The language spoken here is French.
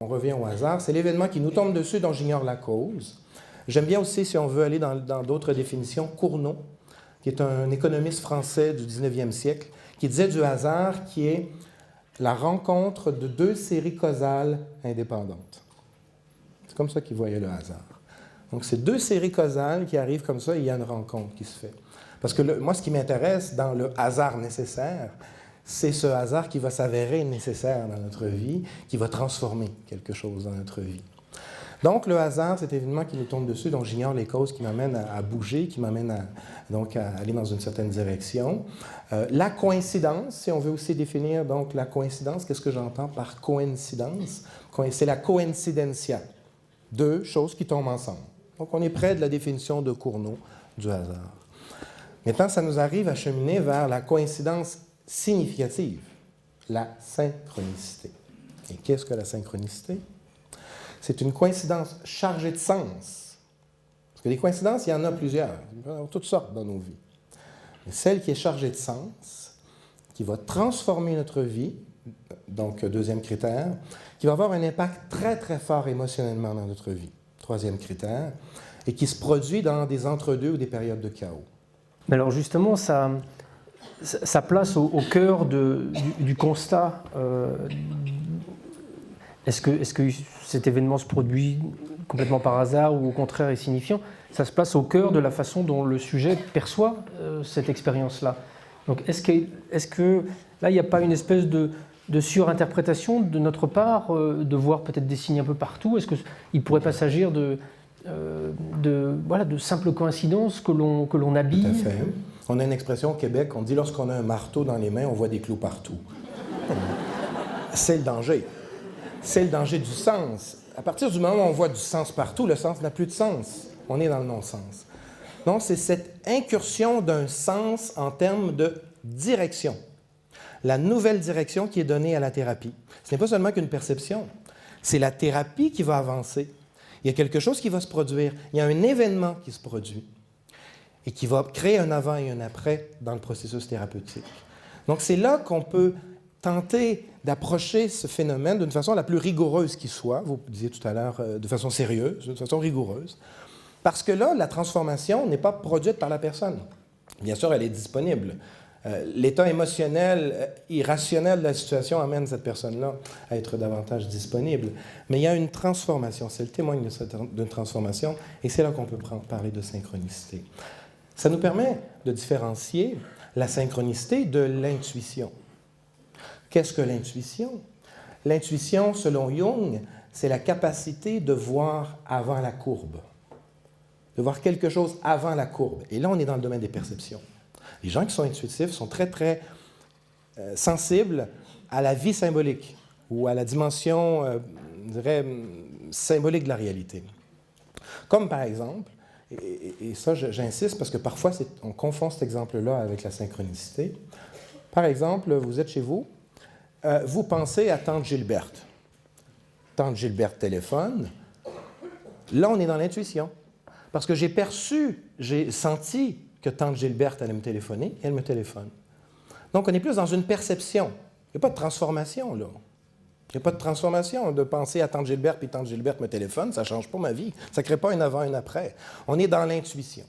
on revient au hasard, c'est l'événement qui nous tombe dessus dont j'ignore la cause. J'aime bien aussi, si on veut aller dans d'autres définitions, Cournot, qui est un économiste français du 19e siècle, qui disait du hasard qui est la rencontre de deux séries causales indépendantes. C'est comme ça qu'il voyait le hasard. Donc, c'est deux séries causales qui arrivent comme ça et il y a une rencontre qui se fait. Parce que moi, ce qui m'intéresse dans le hasard nécessaire, c'est ce hasard qui va s'avérer nécessaire dans notre vie, qui va transformer quelque chose dans notre vie. Donc, le hasard, cet événement qui nous tombe dessus, dont j'ignore les causes, qui m'amènent à bouger, qui m'amènent à aller dans une certaine direction. La coïncidence, si on veut aussi définir donc la coïncidence, qu'est-ce que j'entends par coïncidence? C'est la coïncidentia, deux choses qui tombent ensemble. Donc, on est près de la définition de Cournot du hasard. Maintenant, ça nous arrive à cheminer vers la coïncidence significative, la synchronicité. Et qu'est-ce que la synchronicité? C'est une coïncidence chargée de sens. Parce que les coïncidences, il y en a plusieurs, toutes sortes dans nos vies. Mais celle qui est chargée de sens, qui va transformer notre vie, donc deuxième critère, qui va avoir un impact très, très fort émotionnellement dans notre vie, troisième critère, et qui se produit dans des entre-deux ou des périodes de chaos. Mais alors justement, ça place au cœur du constat. Est-ce que cet événement se produit complètement par hasard ou au contraire est signifiant? Ça se place au cœur de la façon dont le sujet perçoit cette expérience-là. Donc est-ce que là, il n'y a pas une espèce de surinterprétation de notre part, de voir peut-être des signes un peu partout? Est-ce qu'il ne pourrait pas s'agir de simples coïncidences que l'on habille? Tout à fait. On a une expression au Québec, on dit lorsqu'on a un marteau dans les mains, on voit des clous partout. C'est le danger. C'est le danger du sens. À partir du moment où on voit du sens partout, le sens n'a plus de sens. On est dans le non-sens. Donc, c'est cette incursion d'un sens en termes de direction. La nouvelle direction qui est donnée à la thérapie. Ce n'est pas seulement qu'une perception, c'est la thérapie qui va avancer. Il y a quelque chose qui va se produire. Il y a un événement qui se produit et qui va créer un avant et un après dans le processus thérapeutique. Donc, c'est là qu'on peut tenter d'approcher ce phénomène d'une façon la plus rigoureuse qui soit, vous disiez tout à l'heure, de façon sérieuse, de façon rigoureuse, parce que là, la transformation n'est pas produite par la personne. Bien sûr, elle est disponible. L'état émotionnel, irrationnel de la situation amène cette personne-là à être davantage disponible. Mais il y a une transformation, c'est le témoin d'une transformation, et c'est là qu'on peut parler de synchronicité. Ça nous permet de différencier la synchronicité de l'intuition. Qu'est-ce que l'intuition? L'intuition, selon Jung, c'est la capacité de voir avant la courbe, de voir quelque chose avant la courbe. Et là, on est dans le domaine des perceptions. Les gens qui sont intuitifs sont très, très sensibles à la vie symbolique ou à la dimension, je dirais, symbolique de la réalité. Comme par exemple, et ça j'insiste parce que parfois on confond cet exemple-là avec la synchronicité. Par exemple, vous êtes chez vous, vous pensez à tante Gilberte. Tante Gilberte téléphone. Là, on est dans l'intuition. Parce que j'ai senti que tante Gilberte allait me téléphoner, et elle me téléphone. Donc, on est plus dans une perception. Il n'y a pas de transformation, là. Il n'y a pas de transformation de penser à tante Gilberte, puis tante Gilberte me téléphone, ça ne change pas ma vie. Ça ne crée pas un avant et un après. On est dans l'intuition.